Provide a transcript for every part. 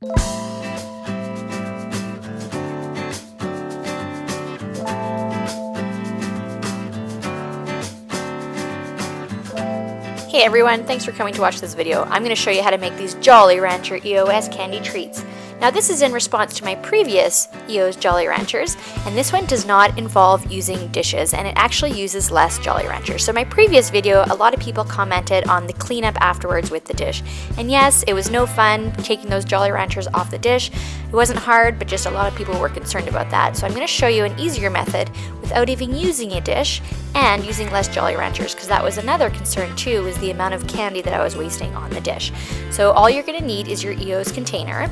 Hey everyone, thanks for coming to watch this video. I'm going to show you how to make these Jolly Rancher EOS candy treats. Now this is in response to my previous EOS Jolly Ranchers, and this one does not involve using dishes, and it actually uses less Jolly Ranchers. So my previous video, a lot of people commented on the cleanup afterwards with the dish. And yes, it was no fun taking those Jolly Ranchers off the dish. It wasn't hard, but just a lot of people were concerned about that. So I'm going to show you an easier method without even using a dish and using less Jolly Ranchers, because that was another concern too, was the amount of candy that I was wasting on the dish. So all you're going to need is your EOS container.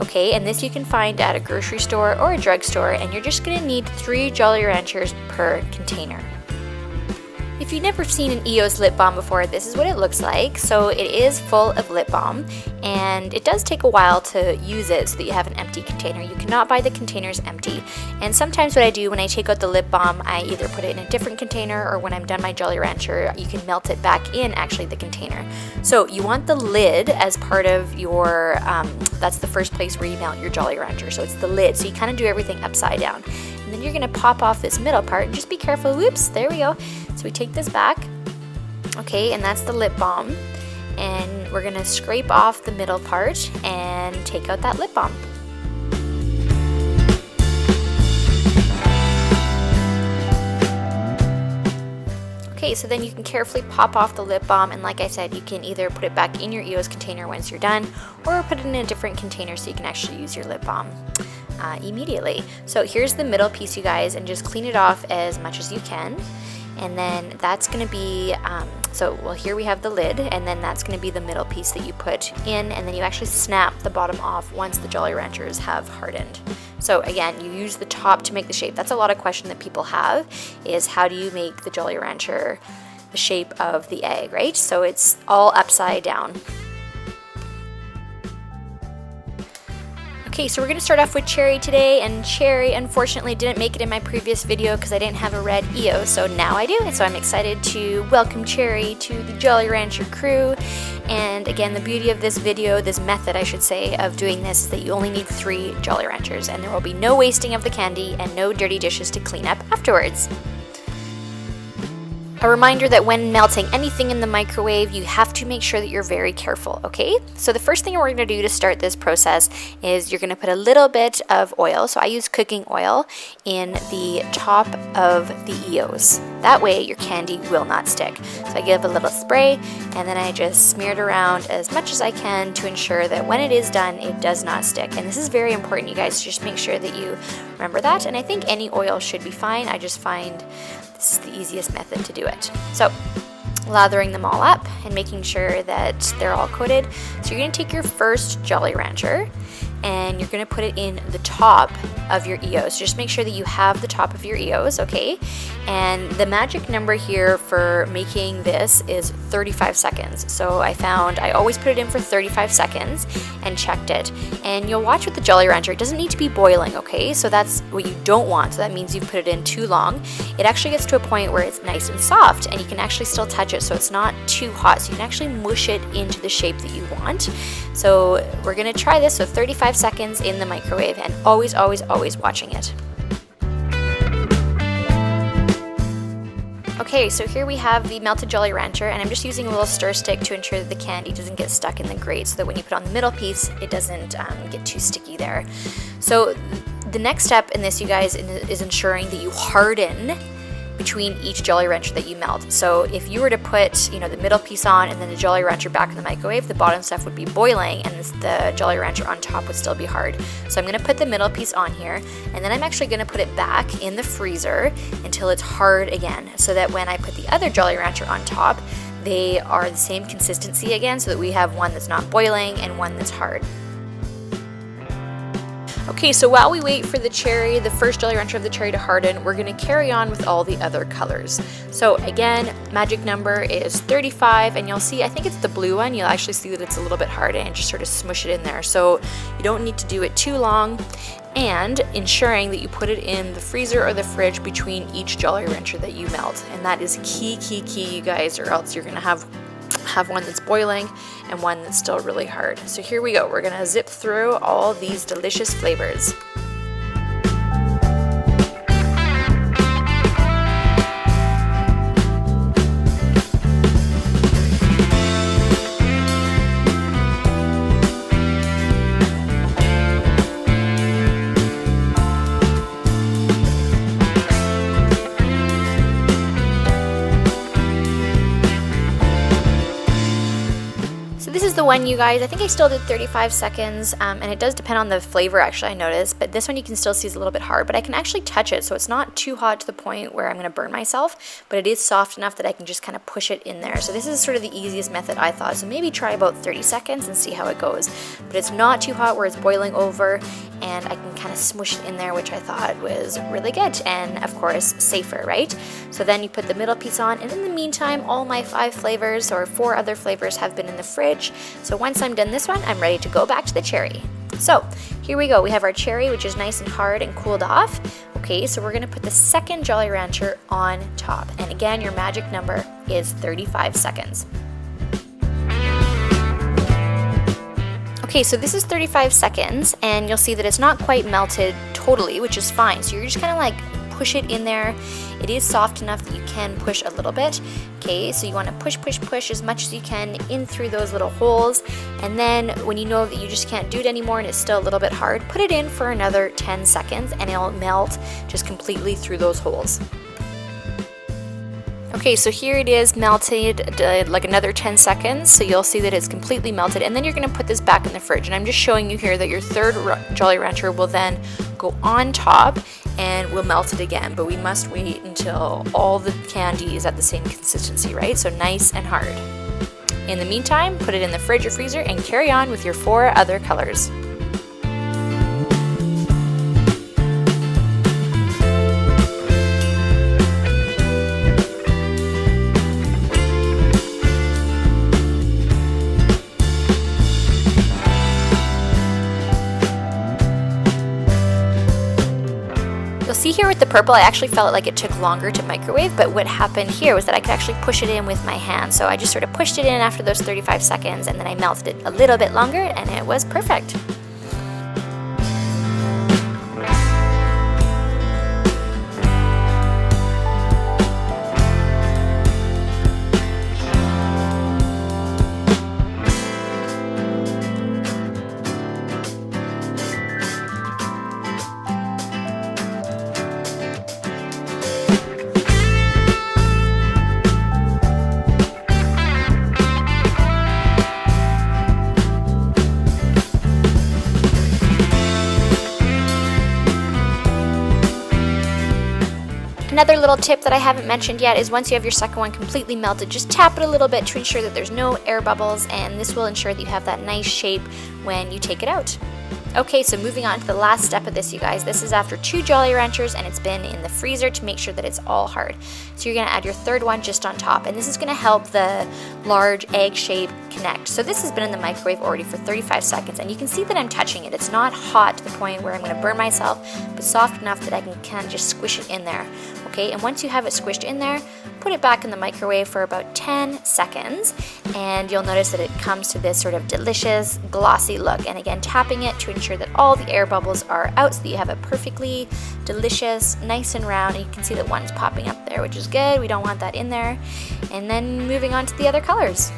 Okay, and this you can find at a grocery store or a drugstore, and you're just going to need 3 Jolly Ranchers per container. If you've never seen an EOS lip balm before, this is what it looks like. So it is full of lip balm, and it does take a while to use it so that you have an empty container. You cannot buy the containers empty. And sometimes what I do when I take out the lip balm, I either put it in a different container, or when I'm done my Jolly Rancher, you can melt it back in actually the container. So you want the lid as part of your, that's the first place where you melt your Jolly Rancher. So it's the lid. So you kind of do everything upside down. And then you're going to pop off this middle part, and just be careful. Whoops, there we go. So we take this back, okay, and that's the lip balm, and we're gonna scrape off the middle part and take out that lip balm. Okay, so then you can carefully pop off the lip balm, and like I said, you can either put it back in your EOS container once you're done, or put it in a different container so you can actually use your lip balm immediately. So here's the middle piece, you guys, and just clean it off as much as you can. And then that's going to be, well, here we have the lid, and then that's going to be the middle piece that you put in, and then you actually snap the bottom off once the Jolly Ranchers have hardened. So again, you use the top to make the shape. That's a lot of question that people have, is how do you make the Jolly Rancher the shape of the egg, right? So it's all upside down. Okay, so we're going to start off with Cherry today, and Cherry unfortunately didn't make it in my previous video because I didn't have a red EOS, so now I do, and so I'm excited to welcome Cherry to the Jolly Rancher crew. And again, the beauty of this video, this method I should say, of doing this is that you only need 3 Jolly Ranchers, and there will be no wasting of the candy and no dirty dishes to clean up afterwards. A reminder that when melting anything in the microwave, you have to make sure that you're very careful, okay? So the first thing we're going to do to start this process is you're going to put a little bit of oil, so I use cooking oil, in the top of the EOS. That way your candy will not stick. So I give a little spray, and then I just smear it around as much as I can to ensure that when it is done, it does not stick. And this is very important, you guys, just make sure that you remember that. And I think any oil should be fine. I just find this is the easiest method to do it. So lathering them all up and making sure that they're all coated. So you're going to take your first Jolly Rancher, and you're going to put it in the top of your EOS. Just make sure that you have the top of your EOS, okay? And the magic number here for making this is 35 seconds. So I found I always put it in for 35 seconds and checked it. And you'll watch with the Jolly Rancher, it doesn't need to be boiling, okay? So that's what you don't want. So that means you've put it in too long. It actually gets to a point where it's nice and soft, and you can actually still touch it, so it's not too hot. So you can actually mush it into the shape that you want. So we're going to try this with 35 seconds in the microwave, and always, always, always watching it. Okay, so here we have the melted Jolly Rancher, and I'm just using a little stir stick to ensure that the candy doesn't get stuck in the grate, so that when you put on the middle piece, it doesn't get too sticky there. So the next step in this, you guys, is ensuring that you harden between each Jolly Rancher that you melt. So if you were to put, the middle piece on and then the Jolly Rancher back in the microwave, the bottom stuff would be boiling and the Jolly Rancher on top would still be hard. So I'm going to put the middle piece on here, and then I'm actually going to put it back in the freezer until it's hard again, so that when I put the other Jolly Rancher on top, they are the same consistency again, so that we have one that's not boiling and one that's hard. Okay, so while we wait for the cherry, the first Jolly Rancher of the cherry to harden, we're going to carry on with all the other colors. So again, magic number is 35, and you'll see, I think it's the blue one, you'll actually see that it's a little bit hard, and just sort of smush it in there. So you don't need to do it too long, and ensuring that you put it in the freezer or the fridge between each Jolly Rancher that you melt. And that is key, you guys, or else you're going to have have one that's boiling and one that's still really hard. So here we go. We're gonna zip through all these delicious flavors. This is the one, you guys. I think I still did 35 seconds, and it does depend on the flavor, actually, I noticed, but this one you can still see is a little bit hard, but I can actually touch it, so it's not too hot to the point where I'm going to burn myself, but it is soft enough that I can just kind of push it in there. So this is sort of the easiest method, I thought, so maybe try about 30 seconds and see how it goes. But it's not too hot where it's boiling over, and I can kind of smush it in there, which I thought was really good, and of course, safer, right? So then you put the middle piece on, and in the meantime, all my 5 flavors, or 4 other flavors, have been in the fridge. So once I'm done this one, I'm ready to go back to the cherry. So here we go. We have our cherry, which is nice and hard and cooled off. Okay, so we're gonna put the second Jolly Rancher on top. And again, your magic number is 35 seconds. Okay, so this is 35 seconds, and you'll see that it's not quite melted totally, which is fine. So you're just kind of like push it in there. It is soft enough that you can push a little bit. Okay, so you want to push as much as you can in through those little holes, and then when you know that you just can't do it anymore and it's still a little bit hard, put it in for another 10 seconds and it'll melt just completely through those holes. Okay, so here it is melted like another 10 seconds, so you'll see that it's completely melted, and then you're going to put this back in the fridge, and I'm just showing you here that your third Jolly Rancher will then go on top and we'll melt it again, but we must wait until all the candy is at the same consistency, right? So nice and hard. In the meantime, put it in the fridge or freezer and carry on with your 4 other colors. See here with the purple, I actually felt like it took longer to microwave, but what happened here was that I could actually push it in with my hand. So I just sort of pushed it in after those 35 seconds, and then I melted it a little bit longer, and it was perfect. Another little tip that I haven't mentioned yet is once you have your second one completely melted, just tap it a little bit to ensure that there's no air bubbles, and this will ensure that you have that nice shape when you take it out. Okay, so moving on to the last step of this, you guys. This is after 2 Jolly Ranchers, and it's been in the freezer to make sure that it's all hard. So you're gonna add your third one just on top, and this is gonna help the large egg shape connect. So this has been in the microwave already for 35 seconds, and you can see that I'm touching it. It's not hot to the point where I'm gonna burn myself, but soft enough that I can kind of just squish it in there. Okay, and once you have it squished in there, put it back in the microwave for about 10 seconds, and you'll notice that it comes to this sort of delicious, glossy look. And again, tapping it to ensure that all the air bubbles are out so that you have a perfectly delicious, nice and round, and you can see that one's popping up there, which is good. We don't want that in there. And then moving on to the other colors.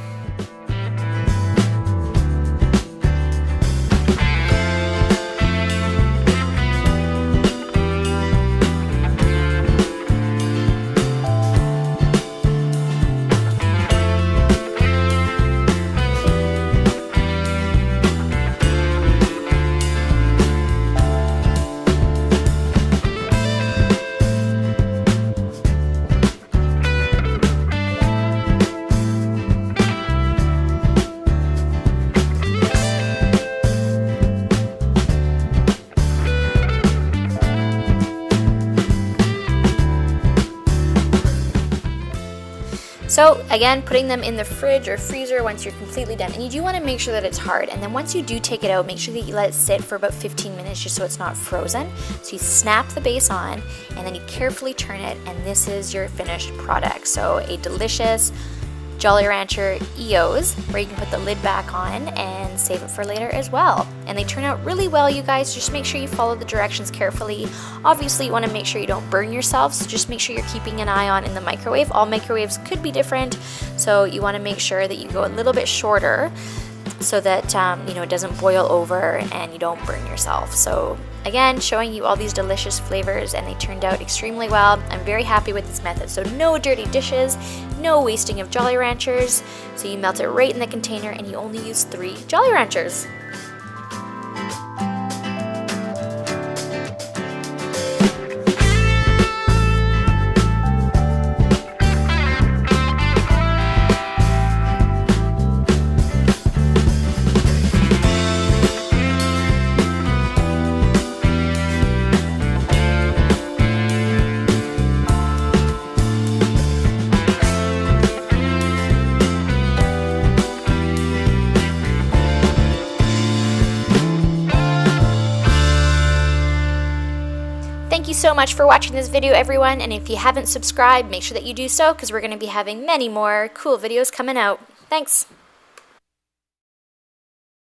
So again, putting them in the fridge or freezer once you're completely done. And you do want to make sure that it's hard. And then once you do take it out, make sure that you let it sit for about 15 minutes just so it's not frozen. So you snap the base on, and then you carefully turn it, and this is your finished product. So a delicious Jolly Rancher EOS, where you can put the lid back on and save it for later as well. And they turn out really well, you guys. Just make sure you follow the directions carefully. Obviously, you want to make sure you don't burn yourself, so just make sure you're keeping an eye on in the microwave. All microwaves could be different, so you want to make sure that you go a little bit shorter so that it doesn't boil over and you don't burn yourself. So again, showing you all these delicious flavors, and they turned out extremely well. I'm very happy with this method. So no dirty dishes, no wasting of Jolly Ranchers. So you melt it right in the container and you only use 3 Jolly Ranchers. Thank you so much for watching this video, everyone, and if you haven't subscribed, make sure that you do so, because we're going to be having many more cool videos coming out. Thanks!